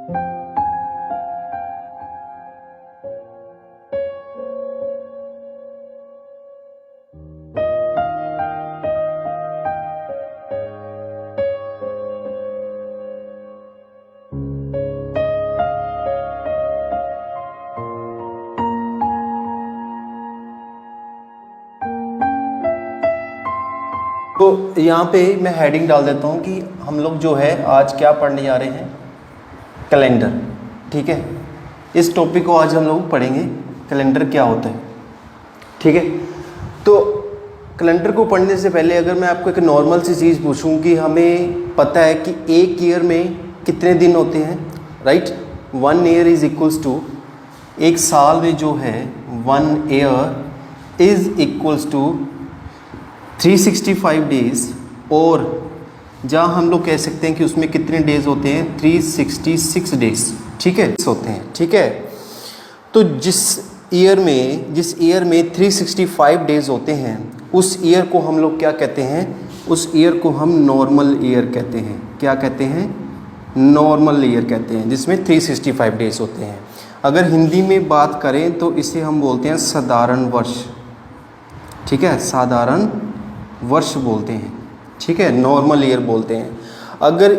तो यहाँ पे मैं हेडिंग डाल देता हूँ कि हम लोग जो है आज क्या पढ़ने जा रहे हैं, कैलेंडर। ठीक है, इस टॉपिक को आज हम लोग पढ़ेंगे, कैलेंडर क्या होता है। ठीक है, तो कैलेंडर को पढ़ने से पहले अगर मैं आपको एक नॉर्मल सी चीज़ पूछूं कि हमें पता है कि एक ईयर में कितने दिन होते हैं, right. 1 year is equals to, एक साल में जो है 1 year is equals to 365 days, और जहाँ हम लोग कह सकते हैं कि उसमें कितने डेज होते हैं, 366 डेज। ठीक है, होते हैं। ठीक है, तो जिस ईयर में 365 डेज होते हैं उस ईयर को हम लोग क्या कहते हैं, उस ईयर को हम नॉर्मल ईयर कहते हैं। क्या कहते हैं, नॉर्मल ईयर कहते हैं, जिसमें 365 डेज होते हैं। अगर हिंदी में बात करें तो इसे हम बोलते हैं साधारण वर्ष। ठीक है, साधारण वर्ष बोलते हैं। ठीक है, नॉर्मल ईयर बोलते हैं। अगर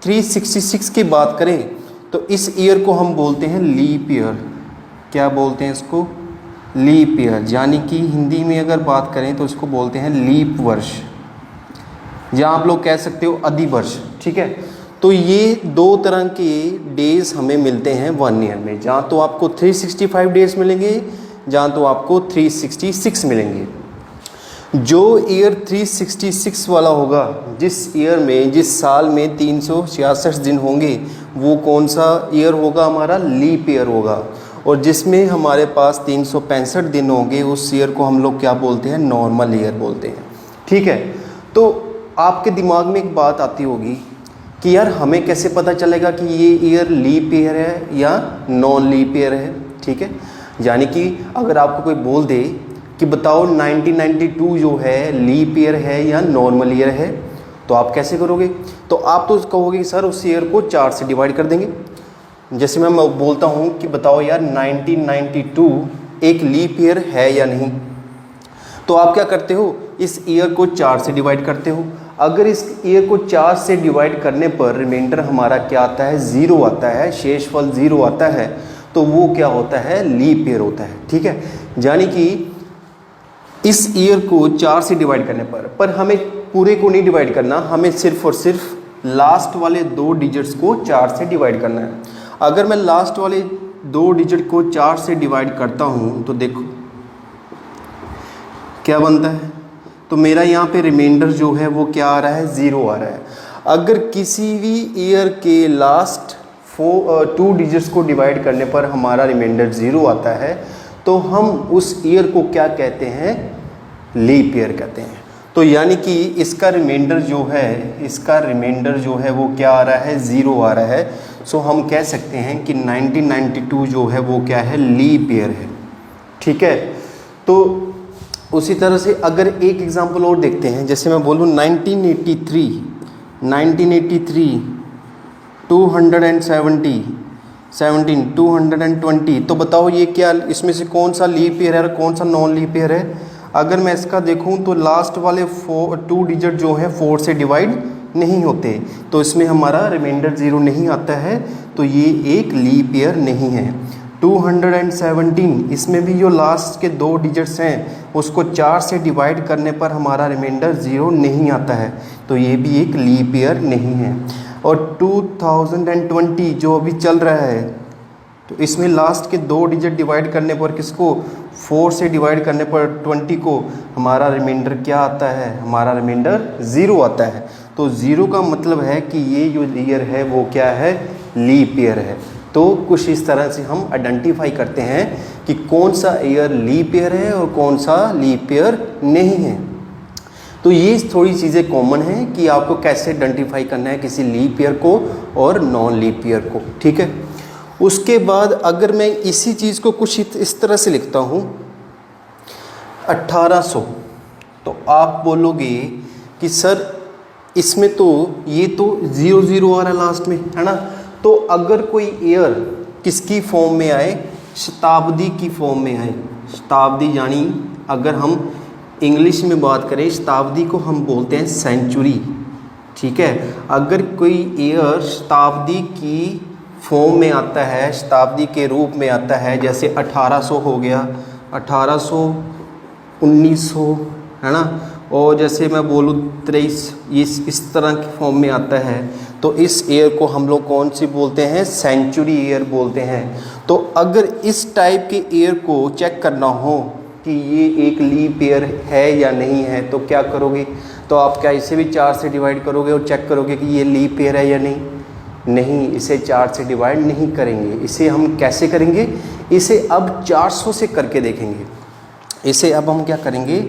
366 की बात करें तो इस ईयर को हम बोलते हैं लीप ईयर। क्या बोलते हैं इसको, लीप ईयर। यानी कि हिंदी में अगर बात करें तो इसको बोलते हैं लीप वर्ष, जहाँ आप लोग कह सकते हो अधिवर्ष। ठीक है, तो ये दो तरह के डेज हमें मिलते हैं 1 ईयर में, जहाँ तो आपको 365 डेज मिलेंगे, जहाँ तो आपको 366 मिलेंगे। जो ईयर 366 वाला होगा, जिस साल में 366 दिन होंगे, वो कौन सा ईयर होगा, हमारा लीप ईयर होगा। और जिसमें हमारे पास 365 दिन होंगे, उस ईयर को हम लोग क्या बोलते हैं, नॉर्मल ईयर बोलते हैं। ठीक है, तो आपके दिमाग में एक बात आती होगी कि यार हमें कैसे पता चलेगा कि ये ईयर लीप ईयर है या नॉन लीप ईयर है। ठीक है, यानी कि अगर आपको कोई बोल दे कि बताओ 1992 जो है लीप ईयर है या नॉर्मल ईयर है, तो आप कैसे करोगे, तो आप तो कहोगे कि सर उस ईयर को 4 से डिवाइड कर देंगे। जैसे मैं बोलता हूँ कि बताओ यार 1992 एक लीप ईयर है या नहीं, तो आप क्या करते हो, इस ईयर को 4 से डिवाइड करते हो। अगर इस ईयर को 4 से डिवाइड करने पर रिमाइंडर हमारा क्या आता है, 0 आता है, शेषफल 0 आता है, तो वो क्या होता है, लीप ईयर होता है। ठीक है, यानी कि इस ईयर को 4 से डिवाइड करने पर हमें पूरे को नहीं डिवाइड करना, हमें सिर्फ और सिर्फ लास्ट वाले 2 डिजिट्स को 4 से डिवाइड करना है। अगर मैं लास्ट वाले 2 डिजिट को 4 से डिवाइड करता हूँ तो देखो क्या बनता है, तो मेरा यहाँ पे रिमाइंडर जो है वो क्या आ रहा है, 0 आ रहा है। अगर किसी भी ईयर के लास्ट 2 डिजिट्स को डिवाइड करने पर हमारा रिमाइंडर 0 आता है, तो हम उस ईयर को क्या कहते हैं, लीप ईयर कहते हैं। तो यानी कि इसका रिमाइंडर जो है वो क्या आ रहा है, 0 आ रहा है। सो हम कह सकते हैं कि 1992 जो है वो क्या है, लीप ईयर है। ठीक है, तो उसी तरह से अगर एक एग्जांपल और देखते हैं, जैसे मैं बोलूँ 1983 220, तो बताओ ये क्या, इसमें से कौन सा लीप ईयर है और कौन सा नॉन लीप ईयर है। अगर मैं इसका देखूं तो लास्ट वाले 2 डिजिट जो है 4 से डिवाइड नहीं होते, तो इसमें हमारा रिमाइंडर 0 नहीं आता है, तो ये एक लीप ईयर नहीं है। 217, इसमें भी जो लास्ट के 2 डिजिट्स हैं उसको 4 से डिवाइड करने पर हमारा रिमाइंडर 0 नहीं आता है, तो ये भी एक लीप ईयर नहीं है। और 2020 जो अभी चल रहा है, तो इसमें लास्ट के 2 डिजिट डिवाइड करने पर किसको, 4 से डिवाइड करने पर 20 को, हमारा रिमाइंडर क्या आता है, हमारा रिमाइंडर 0 आता है। तो 0 का मतलब है कि ये जो ईयर है वो क्या है, लीप ईयर है। तो कुछ इस तरह से हम आइडेंटिफाई करते हैं कि कौन सा ईयर लीप ईयर है और कौन सा लीप ईयर नहीं है। तो ये थोड़ी चीज़ें कॉमन हैं कि आपको कैसे आइडेंटिफाई करना है किसी लीप ईयर को और नॉन लीप ईयर को। ठीक है, उसके बाद अगर मैं इसी चीज़ को कुछ इस तरह से लिखता हूँ 1800, तो आप बोलोगे कि सर इसमें तो ये तो 00 आ रहा है लास्ट में, है ना, तो अगर कोई ईयर किसकी फॉर्म में आए, शताब्दी की फॉर्म में आए, शताब्दी यानी अगर हम इंग्लिश में बात करें शताब्दी को हम बोलते हैं सेंचुरी, ठीक है। अगर कोई ईयर शताब्दी की फॉर्म में आता है, शताब्दी के रूप में आता है, जैसे 1800 हो गया, 1800, 1900, है ना, और जैसे मैं बोलूँ 23, इस तरह की फॉर्म में आता है, तो इस ईयर को हम लोग कौन सी बोलते हैं, सेंचुरी ईयर बोलते हैं। तो अगर इस टाइप के ईयर को चेक करना हो कि ये एक लीप ईयर है या नहीं है, तो क्या करोगे, तो आप क्या इसे भी 4 से डिवाइड करोगे और चेक करोगे कि ये लीप ईयर है या नहीं, इसे 4 से डिवाइड नहीं करेंगे। इसे हम कैसे करेंगे, इसे अब 400 से करके देखेंगे। इसे अब हम क्या करेंगे,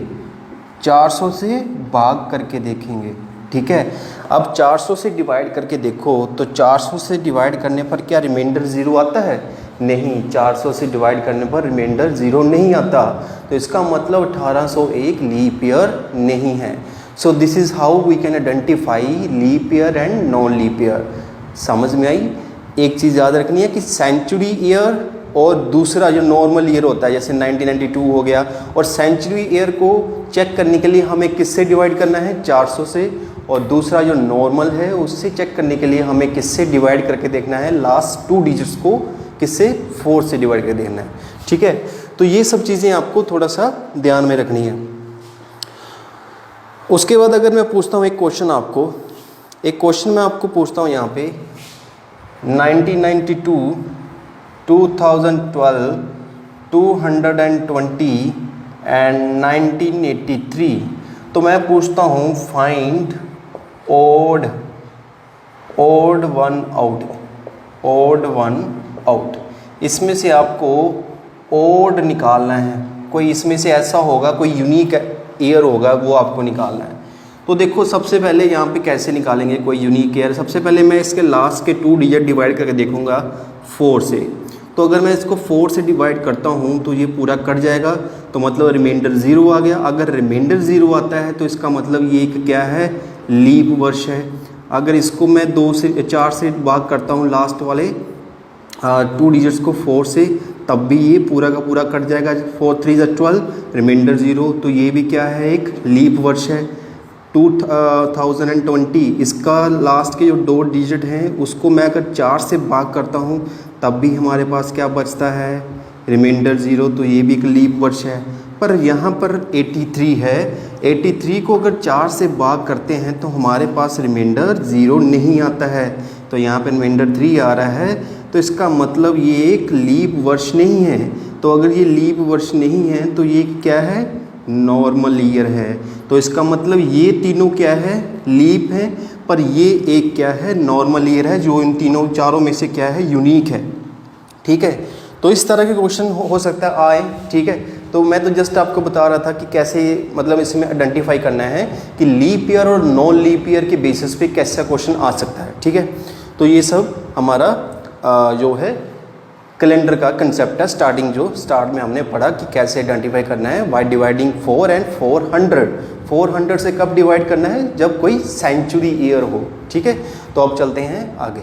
400 से भाग करके देखेंगे, ठीक है। अब 400 से डिवाइड करके देखो, तो 400 से डिवाइड करने पर क्या रिमाइंडर 0 आता है, नहीं, 400 से डिवाइड करने पर रिमाइंडर 0 नहीं आता, तो इसका मतलब 1801 लीप ईयर नहीं है। So this is how we can identify leap year and non leap year. समझ में आई। एक चीज़ याद रखनी है कि सेंचुरी ईयर और दूसरा जो नॉर्मल ईयर होता है, जैसे 1992 हो गया, और सेंचुरी ईयर को चेक करने के लिए हमें किससे डिवाइड करना है, 400 से, और दूसरा जो नॉर्मल है उससे चेक करने के लिए हमें किससे डिवाइड करके देखना है, लास्ट 2 डिजिट्स को किससे, 4 से डिवाइड करके देखना है, ठीक है। तो ये सब चीज़ें आपको थोड़ा सा ध्यान में रखनी है। उसके बाद अगर मैं पूछता हूँ एक क्वेश्चन मैं आपको पूछता हूँ यहाँ पे 1992, 2012, 220 एंड 1983। तो मैं पूछता हूँ फाइंड ओड वन आउट। इसमें से आपको ओड निकालना है, कोई इसमें से ऐसा होगा, कोई यूनिक ईयर होगा, वो आपको निकालना है। तो देखो सबसे पहले यहाँ पे कैसे निकालेंगे कोई यूनिक ईयर। सबसे पहले मैं इसके लास्ट के 2 डिजिट डिवाइड करके देखूँगा 4 से। तो अगर मैं इसको 4 से डिवाइड करता हूँ तो ये पूरा कट जाएगा, तो मतलब रिमाइंडर 0 आ गया। अगर रिमाइंडर 0 आता है तो इसका मतलब ये एक क्या है, लीप वर्ष है। अगर इसको मैं 4 से भाग करता हूँ लास्ट वाले 2 डिजिट्स को 4 से, तब भी ये पूरा का पूरा कट जाएगा। 4 3 12, रिमाइंडर 0, तो ये भी क्या है, एक लीप वर्ष है। 2020, इसका लास्ट के जो 2 डिजिट हैं उसको मैं अगर 4 से भाग करता हूँ तब भी हमारे पास क्या बचता है, रिमाइंडर 0, तो ये भी एक लीप वर्ष है। पर यहाँ पर 83 है, 83 को अगर 4 से भाग करते हैं तो हमारे पास रिमाइंडर 0 नहीं आता है, तो यहाँ पर रिमाइंडर 3 आ रहा है। तो इसका मतलब ये एक लीप वर्ष नहीं है। तो अगर ये लीप वर्ष नहीं है तो ये क्या है, नॉर्मल ईयर है। तो इसका मतलब ये तीनों क्या है, लीप है, पर ये एक क्या है, नॉर्मल ईयर है, जो इन चारों में से क्या है, यूनिक है, ठीक है। तो इस तरह के क्वेश्चन हो सकता है आए, ठीक है। तो मैं तो जस्ट आपको बता रहा था कि कैसे मतलब इसमें आइडेंटिफाई करना है कि लीप ईयर और नॉन लीप ईयर के बेसिस पे कैसा क्वेश्चन आ सकता है, ठीक है। तो ये सब हमारा जो है कैलेंडर का कंसेप्ट है। स्टार्ट में हमने पढ़ा कि कैसे आइडेंटिफाई करना है बाय डिवाइडिंग 4 एंड 400। 400 से कब डिवाइड करना है, जब कोई सेंचुरी ईयर हो, ठीक है। तो अब चलते हैं आगे।